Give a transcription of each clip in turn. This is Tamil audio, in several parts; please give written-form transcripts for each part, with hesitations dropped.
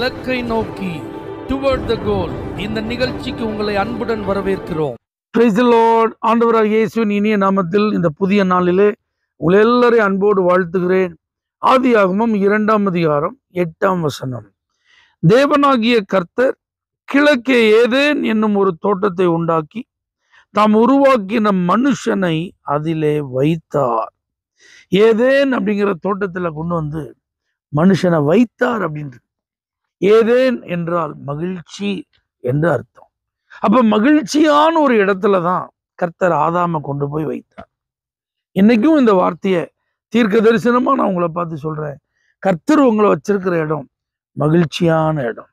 இலக்கை நோக்கி டுவர்ட் த கோல் இந்த நிகழ்ச்சிக்கு உங்களை அன்புடன் வரவேற்கிறோம். Praise the Lord. ஆண்டவராகிய இயேசுவின் இனிய நாமத்தில் இந்த புதிய நாளிலே உங்களை எல்லாரையும் அன்போடு வாழ்த்துகிறேன். ஆதியாகமம் 2ஆம் அதிகாரம் 8ஆம் வசனம். தேவனாகிய கர்த்தர் கிழக்கே ஏதேன் என்னும் ஒரு தோட்டத்தை உண்டாக்கி தாம் உருவாக்கின மனுஷனை அதிலே வைத்தார். ஏதேன் அப்படிங்கிற தோட்டத்துல கொண்டு வந்து மனுஷனை வைத்தார் அப்படின்றது. ஏதேன் என்றால் மகிழ்ச்சி என்று அர்த்தம். அப்ப மகிழ்ச்சியான ஒரு இடத்துலதான் கர்த்தர் ஆதாமை கொண்டு போய் வைத்தார். இன்னைக்கும் இந்த வார்த்தையை தீர்க்க தரிசனமா நான் உங்களை பார்த்து சொல்றேன். கர்த்தர் உங்களை வச்சிருக்கிற இடம் மகிழ்ச்சியான இடம்.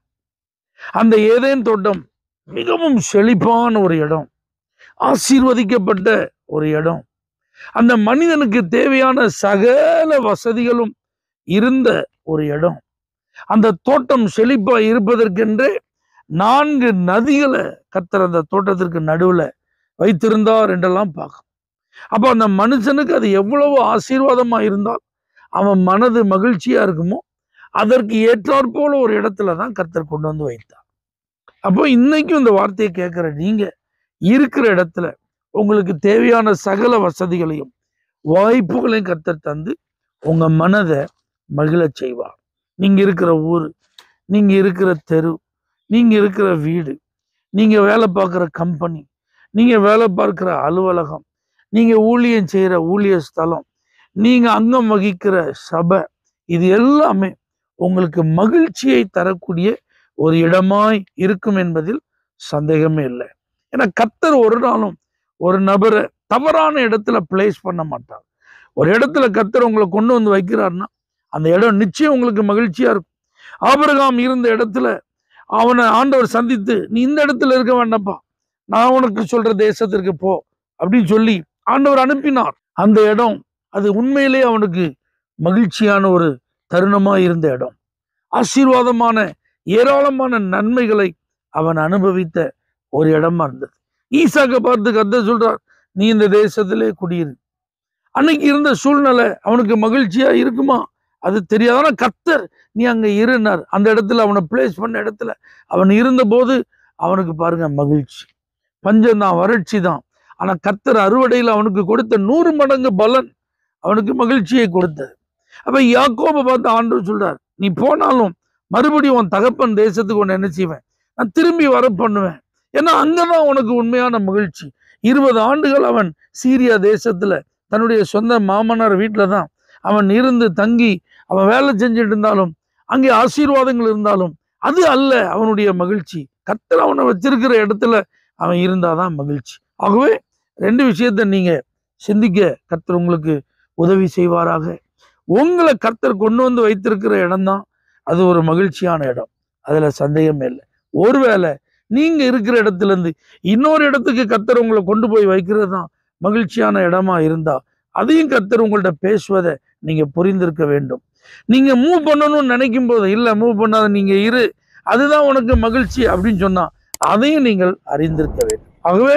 அந்த ஏதேன் தோட்டம் மிகவும் செழிப்பான ஒரு இடம், ஆசீர்வதிக்கப்பட்ட ஒரு இடம். அந்த மனிதனுக்கு தேவையான சகல வசதிகளும் இருந்த ஒரு இடம். அந்த தோட்டம் செழிப்பா இருப்பதற்கென்றே 4 நதிகளை கர்த்தர் அந்த தோட்டத்திற்கு நடுவுல வைத்திருந்தார் என்றெல்லாம் பார்க்கும். அப்ப அந்த மனுஷனுக்கு அது எவ்வளவு ஆசீர்வாதமா இருந்தால் அவன் மனது மகிழ்ச்சியா இருக்குமோ அதற்கு ஏற்றாற் போல ஒரு இடத்துலதான் கர்த்தர் கொண்டு வந்து வைத்தார். அப்போ இன்னைக்கும் இந்த வார்த்தையை கேட்கிற நீங்க இருக்கிற இடத்துல உங்களுக்கு தேவையான சகல வசதிகளையும் வாய்ப்புகளையும் கர்த்தர் தந்து உங்க மனதை மகிழச் செய்வார். நீங்க இருக்கிற ஊர், நீங்க இருக்கிற தெரு, நீங்க இருக்கிற வீடு, நீங்க வேலை பார்க்குற கம்பெனி, நீங்க வேலை பார்க்கிற அலுவலகம், நீங்க ஊழியம் செய்யற ஊழிய ஸ்தலம், நீங்க அங்கம் வகிக்கிற சபை, இது எல்லாமே உங்களுக்கு மகிழ்ச்சியை தரக்கூடிய ஒரு இடமாய் இருக்கும் என்பதில் சந்தேகமே இல்லை. ஏன்னா கர்த்தர் ஒரு நாளும் ஒரு நபரை தவறான இடத்துல பிளேஸ் பண்ண மாட்டார். ஒரு இடத்துல கர்த்தர் உங்களை கொண்டு வந்து வைக்கிறார்னா அந்த இடம் நிச்சயம் உங்களுக்கு மகிழ்ச்சியா இருக்கும். ஆபிரகாம் இருந்த இடத்துல அவனை ஆண்டவர் சந்தித்து, நீ இந்த இடத்துல இருக்க வேண்டாம்ப்பா, நான் உனக்கு சொல்ற தேசத்திற்கு போ அப்படின்னு சொல்லி ஆண்டவர் அனுப்பினார். அந்த இடம் அது உண்மையிலே அவனுக்கு மகிழ்ச்சியான ஒரு தருணமா இருந்த இடம். ஆசீர்வாதமான ஏராளமான நன்மைகளை அவன் அனுபவித்த ஒரு இடமா இருந்தது. ஈசாக்கை பார்த்து கர்த்தர் சொல்றார், நீ இந்த தேசத்திலே குடியிரு. அன்னைக்கு இருந்த சூழ்நிலை அவனுக்கு மகிழ்ச்சியா இருக்குமா அது தெரியாது. ஆனா கர்த்தர் நீ அங்க இருந்தார். அந்த இடத்துல அவனை பிளேஸ் பண்ண இடத்துல அவன் இருந்த போது அவனுக்கு பாருங்க மகிழ்ச்சி. பஞ்சம் தான், வறட்சி தான். ஆனா கர்த்தர் அறுவடையில் அவனுக்கு கொடுத்த 100 மடங்கு பலன் அவனுக்கு மகிழ்ச்சியை கொடுத்தது. அப்ப யாக்கோபை பார்த்து ஆண்டவர் சொல்றார், நீ போனாலும் மறுபடியும் உன் தகப்பன் தேசத்துக்கு ஒன்று என்ன செய்வேன், நான் திரும்பி வர பண்ணுவேன். ஏன்னா அங்கதான் உனக்கு உண்மையான மகிழ்ச்சி. 20 ஆண்டுகள் அவன் சீரியா தேசத்துல தன்னுடைய சொந்த மாமனார் வீட்டுல தான் அவன் இருந்து தங்கி அவன் வேலை செஞ்சுட்டு இருந்தாலும் அங்கே ஆசீர்வாதங்கள் இருந்தாலும் அது அல்ல அவனுடைய மகிழ்ச்சி. கர்த்தர் அவனை வச்சிருக்கிற இடத்துல அவன் இருந்தாதான் மகிழ்ச்சி. ஆகவே 2 விஷயத்த நீங்க சிந்திக்க கர்த்தர் உங்களுக்கு உதவி செய்வாராக. உங்களை கர்த்தர் கொண்டு வந்து வைத்திருக்கிற இடம்தான் அது ஒரு மகிழ்ச்சியான இடம், அதுல சந்தேகமே இல்லை. ஒருவேளை நீங்க இருக்கிற இடத்துல இருந்து இன்னொரு இடத்துக்கு கர்த்தர் உங்களை கொண்டு போய் வைக்கிறது தான் மகிழ்ச்சியான இடமா இருந்தா அதையும் கர்த்தர் உங்கள்ட்ட பேசுவதை நீங்க புரிந்திருக்க வேண்டும். நீங்க மூவ் பண்ணணும்னு நினைக்கும் போது, இல்ல மூவ் பண்ணாத, நீங்க இரு, அதுதான் உனக்கு மகிழ்ச்சி அப்படின்னு சொன்னா அதையும் நீங்கள் அறிந்திருக்க வேண்டும். ஆகவே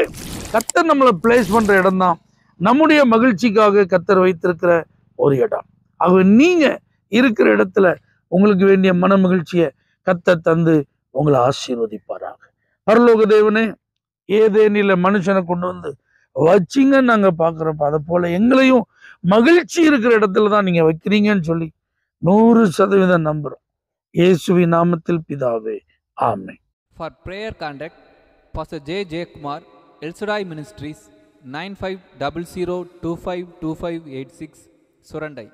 கர்த்தர் நம்மளை பிளேஸ் பண்ற இடம் தான் நம்முடைய மகிழ்ச்சிக்காக கர்த்தர் வைத்திருக்கிற ஒரு இடம். ஆகவே நீங்க இருக்கிற இடத்துல உங்களுக்கு வேண்டிய மன மகிழ்ச்சியை கர்த்தர் தந்து உங்களை ஆசீர்வதிப்பாராக. பரலோக தேவனே, ஏதேனில மனுஷனை கொண்டு வந்து வச்சிங்கன்னு நாங்க பாக்குறோம். அதை போல எங்களையும் மகிழ்ச்சி இருக்கிற இடத்துல தான் நீங்க வைக்கிறீங்கன்னு சொல்லி 100% நம்புறோம். இயேசுவின் நாமத்தில் பிதாவே, ஆமென். For prayer contact, Pastor J. J. Kumar, El Shaddai Ministries, 9500252586, Surandai.